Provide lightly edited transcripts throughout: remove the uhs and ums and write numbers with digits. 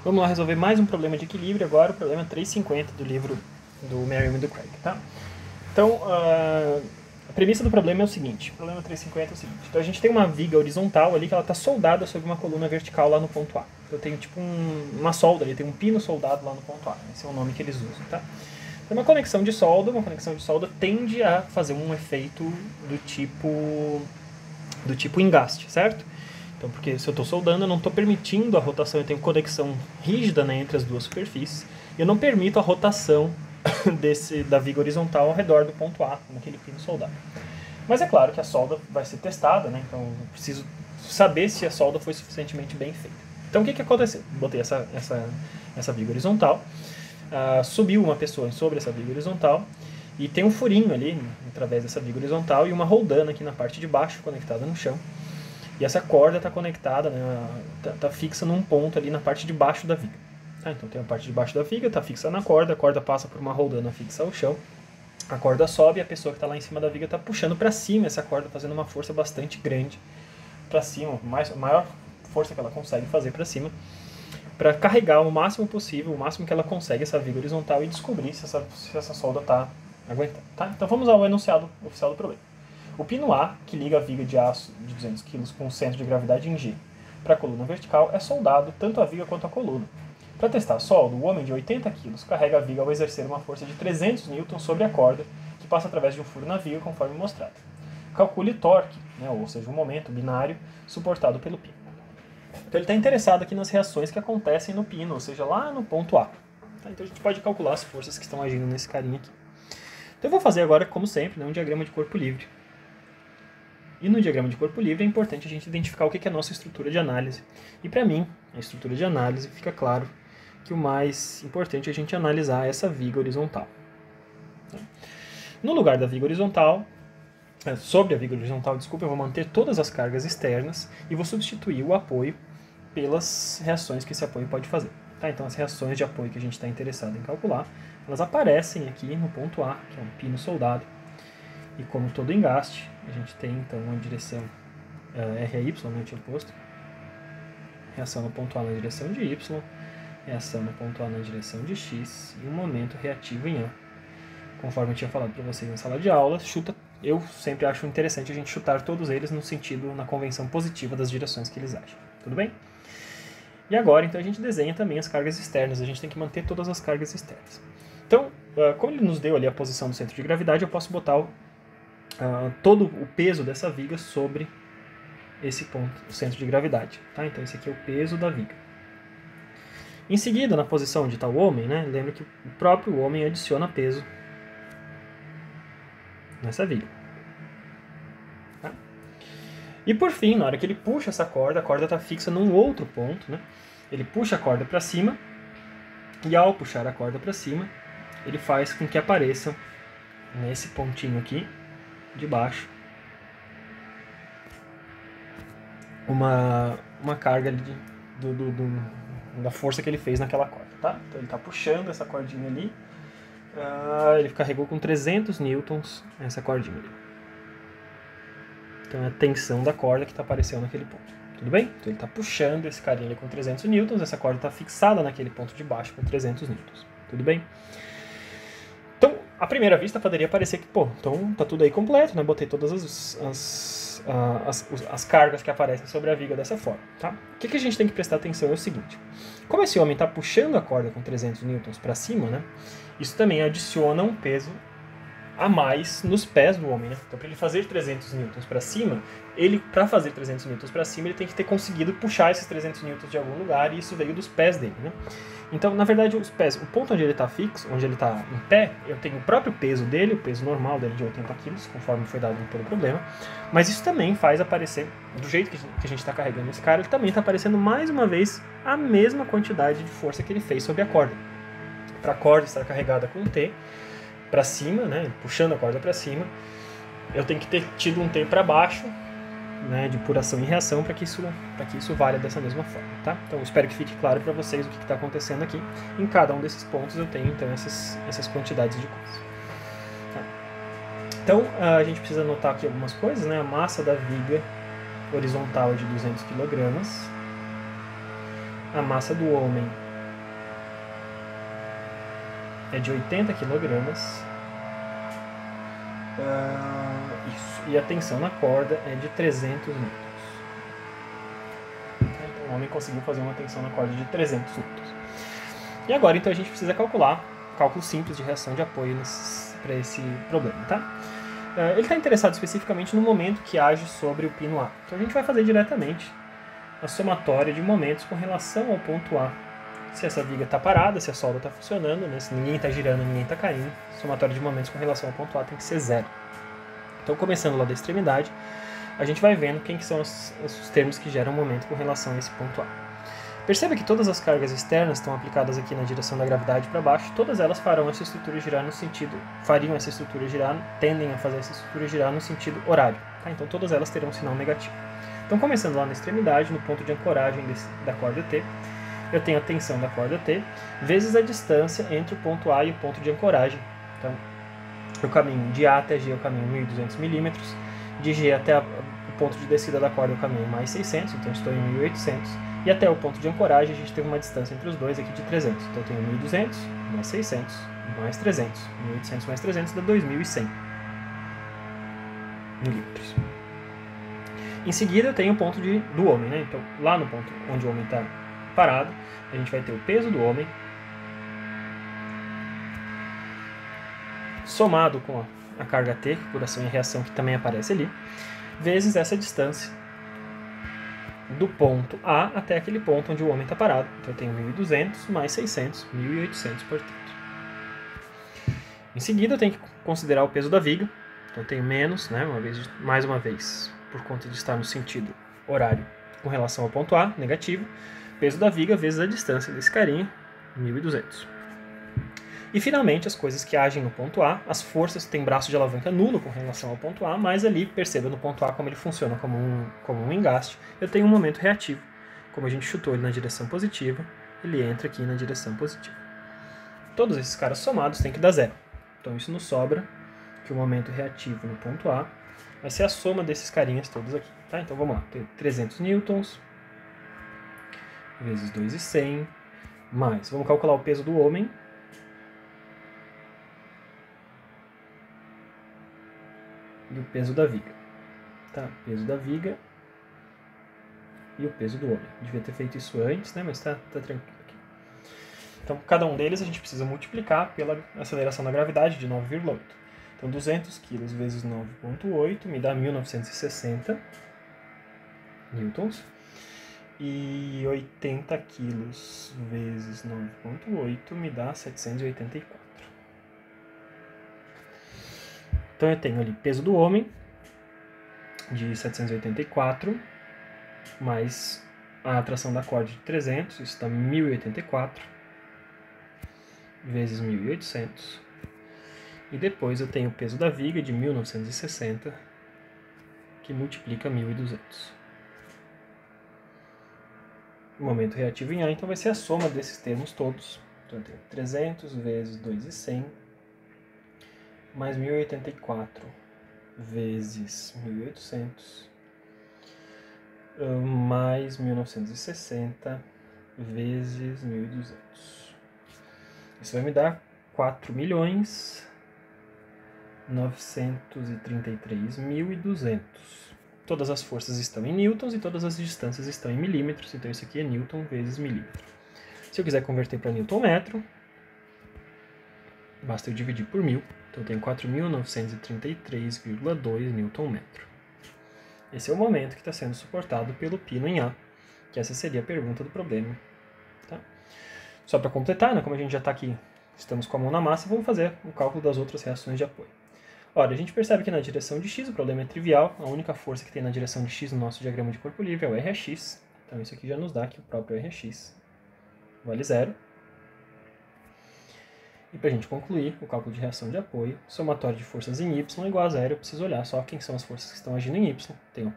Vamos lá resolver mais um problema de equilíbrio agora, o problema 350 do livro do Merriam e do Craig, tá? Então, a premissa do problema é o seguinte, o problema 350 é o seguinte, então a gente tem uma viga horizontal ali que ela está soldada sobre uma coluna vertical lá no ponto A. Então eu tenho tipo uma solda ali, tem um pino soldado lá no ponto A, esse é o nome que eles usam, tá? Então uma conexão de solda tende a fazer um efeito do tipo engaste, certo? Então, porque se eu estou soldando, eu não estou permitindo a rotação, eu tenho conexão rígida, né, entre as duas superfícies, eu não permito a rotação da viga horizontal ao redor do ponto A, naquele pino soldado. Mas é claro que a solda vai ser testada, né, então eu preciso saber se a solda foi suficientemente bem feita. Então o que aconteceu? Botei essa viga horizontal, subiu uma pessoa sobre essa viga horizontal, e tem um furinho ali, através dessa viga horizontal, e uma roldana aqui na parte de baixo, conectada no chão. E essa corda está conectada, né, tá fixa num ponto ali na parte de baixo da viga. Então tem a parte de baixo da viga, está fixa na corda, a corda passa por uma roldana fixa ao chão, a corda sobe e a pessoa que está lá em cima da viga está puxando para cima essa corda, fazendo uma força bastante grande para cima, a maior força que ela consegue fazer para cima, para carregar o máximo possível, o máximo que ela consegue essa viga horizontal e descobrir se essa solda está aguentando. Tá? Então vamos ao enunciado oficial do problema. O pino A, que liga a viga de aço de 200 kg com o centro de gravidade em G para a coluna vertical, é soldado tanto a viga quanto a coluna. Para testar a solda, o homem de 80 kg carrega a viga ao exercer uma força de 300 N sobre a corda, que passa através de um furo na viga, conforme mostrado. Calcule torque, né, ou seja, o momento binário, suportado pelo pino. Então ele está interessado aqui nas reações que acontecem no pino, ou seja, lá no ponto A. Então a gente pode calcular as forças que estão agindo nesse carinha aqui. Então eu vou fazer agora, como sempre, né, um diagrama de corpo livre. E no diagrama de corpo livre é importante a gente identificar o que é a nossa estrutura de análise. E para mim, a estrutura de análise fica claro que o mais importante é a gente analisar essa viga horizontal. No lugar da viga horizontal, sobre a viga horizontal, desculpa, eu vou manter todas as cargas externas e vou substituir o apoio pelas reações que esse apoio pode fazer. Tá? Então as reações de apoio que a gente está interessado em calcular, elas aparecem aqui no ponto A, que é um pino soldado. E como todo engaste, a gente tem então uma direção RAY, né, tinha posto. Reação no ponto A na direção de Y, reação no ponto A na direção de X e um momento reativo em A. Conforme eu tinha falado para vocês na sala de aula, eu sempre acho interessante a gente chutar todos eles no sentido, na convenção positiva das direções que eles agem. Tudo bem? E agora, então, a gente desenha também as cargas externas. A gente tem que manter todas as cargas externas. Então, como ele nos deu ali a posição do centro de gravidade, eu posso botar todo o peso dessa viga sobre esse ponto, o centro de gravidade. Tá? Então esse aqui é o peso da viga. Em seguida, na posição onde está o homem, né, lembra que o próprio homem adiciona peso nessa viga. Tá? E por fim, na hora que ele puxa essa corda, a corda está fixa num outro ponto. Né? Ele puxa a corda para cima e ao puxar a corda para cima, ele faz com que apareça nesse pontinho aqui de baixo uma carga da força que ele fez naquela corda, tá? Então ele está puxando essa cordinha ali, ele carregou com 300 newtons essa cordinha ali. Então é a tensão da corda que está aparecendo naquele ponto, tudo bem? Então ele está puxando esse carinha ali com 300 newtons, essa corda está fixada naquele ponto de baixo com 300 newtons, tudo bem? Então, à primeira vista, poderia parecer que, então tá tudo aí completo, né? Botei todas as cargas que aparecem sobre a viga dessa forma, tá? O que a gente tem que prestar atenção é o seguinte. Como esse homem está puxando a corda com 300 newtons para cima, né? Isso também adiciona um peso a mais nos pés do homem, né? Então, para ele fazer 300 newtons para cima, para fazer 300 newtons para cima, ele tem que ter conseguido puxar esses 300 newtons de algum lugar, e isso veio dos pés dele, né? Então, na verdade, os pés, o ponto onde ele está fixo, onde ele está em pé, eu tenho o próprio peso dele, o peso normal dele de 80 kg, conforme foi dado pelo problema, mas isso também faz aparecer, do jeito que a gente está carregando esse cara, ele também está aparecendo mais uma vez a mesma quantidade de força que ele fez sobre a corda. Para a corda estar carregada com T para cima, né, puxando a corda para cima, eu tenho que ter tido um T para baixo, né, de por ação e reação, para que isso valha dessa mesma forma, tá? Então eu espero que fique claro para vocês o que está acontecendo aqui. Em cada um desses pontos eu tenho então essas quantidades de coisas. Tá? Então a gente precisa anotar aqui algumas coisas, né? A massa da viga horizontal é de 200 kg, a massa do homem é de 80 kg. Isso. E a tensão na corda é de 300 newtons. Então o homem conseguiu fazer uma tensão na corda de 300 newtons. E agora então a gente precisa calcular cálculo simples de reação de apoio para esse problema, tá? Ele está interessado especificamente no momento que age sobre o pino A. Então a gente vai fazer diretamente a somatória de momentos com relação ao ponto A. Se essa viga está parada, se a solda está funcionando, né? Se ninguém está girando, ninguém está caindo, a somatória de momentos com relação ao ponto A tem que ser zero. Então, começando lá da extremidade, a gente vai vendo quem que são os termos que geram momento com relação a esse ponto A. Perceba que todas as cargas externas estão aplicadas aqui na direção da gravidade para baixo, todas elas farão essa estrutura girar no sentido, tendem a fazer essa estrutura girar no sentido horário. Tá? Então, todas elas terão um sinal negativo. Então, começando lá na extremidade, no ponto de ancoragem da corda T, eu tenho a tensão da corda T, vezes a distância entre o ponto A e o ponto de ancoragem. Então, o caminho de A até G eu caminho 1.200 milímetros, de G até o ponto de descida da corda eu caminho mais 600, então estou em 1.800, e até o ponto de ancoragem a gente teve uma distância entre os dois aqui de 300. Então eu tenho 1.200 mais 600 mais 300. 1.800 mais 300 dá 2.100 milímetros. Em seguida eu tenho o ponto do homem, né? Então lá no ponto onde o homem está parado, a gente vai ter o peso do homem somado com a carga T, por ação e reação, que também aparece ali, vezes essa distância do ponto A até aquele ponto onde o homem está parado. Então eu tenho 1.200 mais 600, 1.800, portanto. Em seguida eu tenho que considerar o peso da viga. Então eu tenho menos, né, mais uma vez, por conta de estar no sentido horário com relação ao ponto A, negativo, peso da viga vezes a distância desse carinha, 1.200. E finalmente as coisas que agem no ponto A, as forças têm braço de alavanca nulo com relação ao ponto A, mas ali, perceba no ponto A como ele funciona como um engaste, eu tenho um momento reativo. Como a gente chutou ele na direção positiva, ele entra aqui na direção positiva. Todos esses caras somados têm que dar zero. Então isso nos sobra que o momento reativo no ponto A vai ser a soma desses carinhas todos aqui. Tá? Então vamos lá, tem 300 newtons vezes 2.100 mais, vamos calcular o peso do homem, e o peso da viga. Tá? Peso da viga e o peso do homem. Devia ter feito isso antes, né? Mas tá tranquilo aqui. Então, cada um deles a gente precisa multiplicar pela aceleração da gravidade de 9,8. Então, 200 kg vezes 9,8 me dá 1.960 newtons. E 80 kg vezes 9,8 me dá 784. Então eu tenho ali peso do homem de 784, mais a atração da corda de 300, isso dá 1084, vezes 1800. E depois eu tenho o peso da viga de 1960, que multiplica 1200. O momento reativo em A, então vai ser a soma desses termos todos. Então eu tenho 300 vezes 2.100, mais 1084 vezes 1800, mais 1960 vezes 1200. Isso vai me dar 4.933.200. Todas as forças estão em newtons e todas as distâncias estão em milímetros, então isso aqui é newton vezes milímetro. Se eu quiser converter para newton-metro, basta eu dividir por 1000. Então eu tenho 4.933,2 Nm. Esse é o momento que está sendo suportado pelo pino em A, que essa seria a pergunta do problema. Tá? Só para completar, né, como a gente já está aqui, estamos com a mão na massa, vamos fazer o cálculo das outras reações de apoio. Ora, a gente percebe que na direção de x o problema é trivial, a única força que tem na direção de x no nosso diagrama de corpo livre é o Rx, então isso aqui já nos dá que o próprio Rx vale zero. E para a gente concluir o cálculo de reação de apoio, somatório de forças em y é igual a zero. Eu preciso olhar só quem são as forças que estão agindo em y. Tem o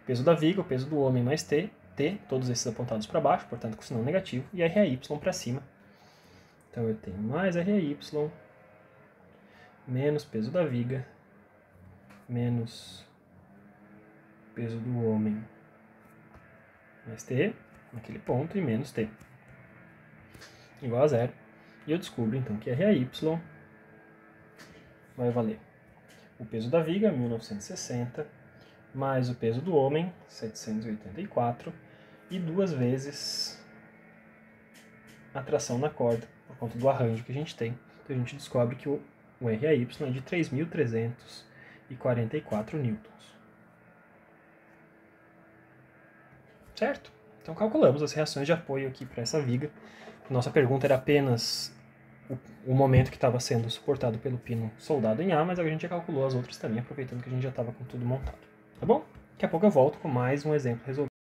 peso da viga, o peso do homem mais t, todos esses apontados para baixo, portanto com sinal negativo, e RAY para cima. Então eu tenho mais RAY, menos peso da viga, menos peso do homem mais t, naquele ponto, e menos t, igual a zero. E eu descubro então que RAY vai valer o peso da viga, 1960, mais o peso do homem, 784, e 2 vezes a tração na corda, por conta do arranjo que a gente tem. Então a gente descobre que o RAY é de 3.344 newtons. Certo? Então calculamos as reações de apoio aqui para essa viga. Nossa pergunta era apenas o momento que estava sendo suportado pelo pino soldado em A, mas a gente já calculou as outras também, aproveitando que a gente já estava com tudo montado. Tá bom? Daqui a pouco eu volto com mais um exemplo resolvido.